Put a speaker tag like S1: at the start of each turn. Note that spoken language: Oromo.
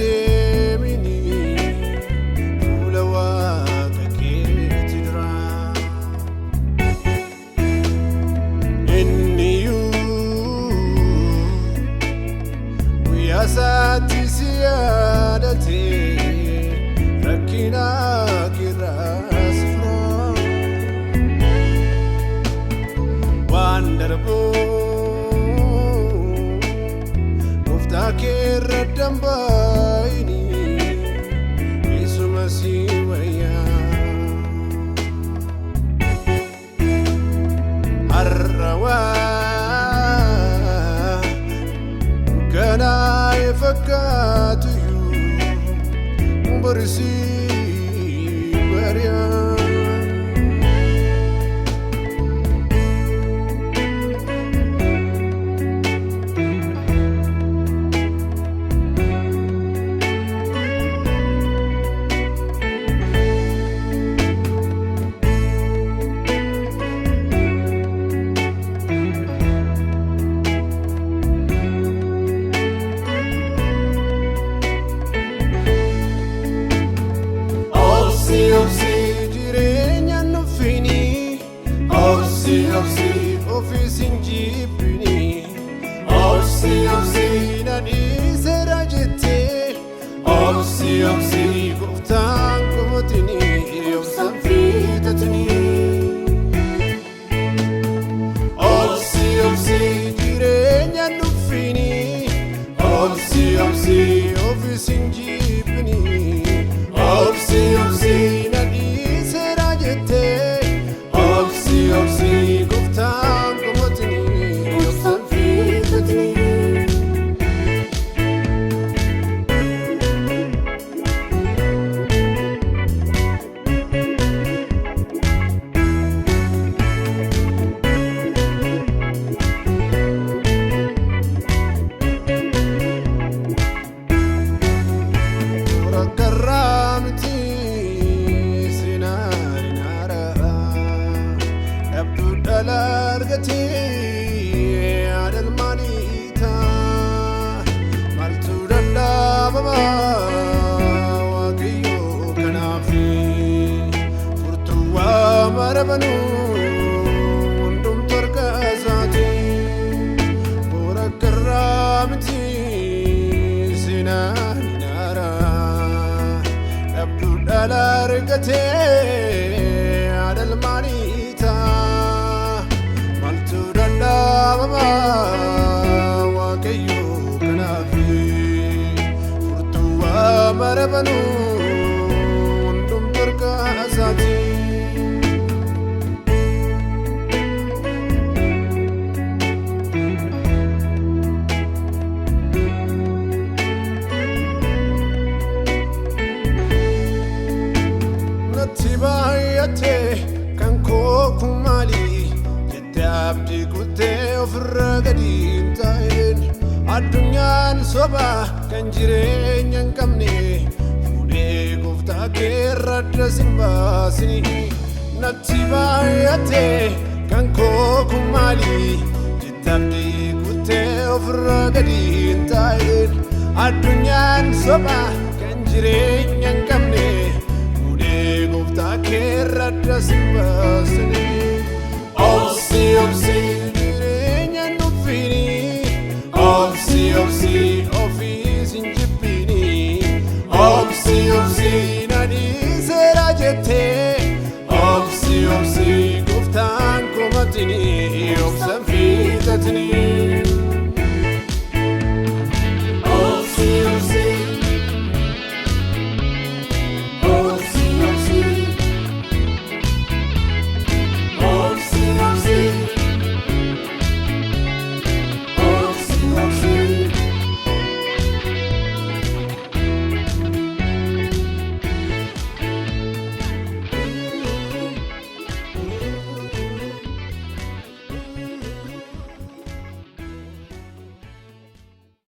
S1: deemini fuula Waaqa keetti dura guyyaa isaatti si yaadate rakkina keerraa si fura waan darbuu gooftaa keerra dambaayini isuma si wayyaa har'awaa kana fakkaatu barsi bariyaa office in Jeepini Opsi nani sera jette Opsi guftan komotini Opsan fitatini Opsi jirenya nufini Opsi office in Jeepini Opsi nani sera jette Opsi guftan komotini Opsan fitatini largati adal manita maltu danda baba waqiyo kanafi furtuwa marabanu undum torqazati ora karamti sinara abdu largati adal manita baba waqiyo kanafi furtuwa marabanu undum torqazati natibayate kanko kumali abdi kutte ofirra gadi ta'en addunyan soba kan jireenya hin qabne fuudhee gooftaa keerra dasin baasini natti baay'ate kan koo kun maali jette abdi kutte ofirra gadi ta'en addunyan soba kan jireenya hin qabne fuudhee gooftaa keerra dasin baasini Opsi jirenya nufini Opsi office in Jeepini Opsi nani sera jette Opsi guftan komotini Opsan fitatini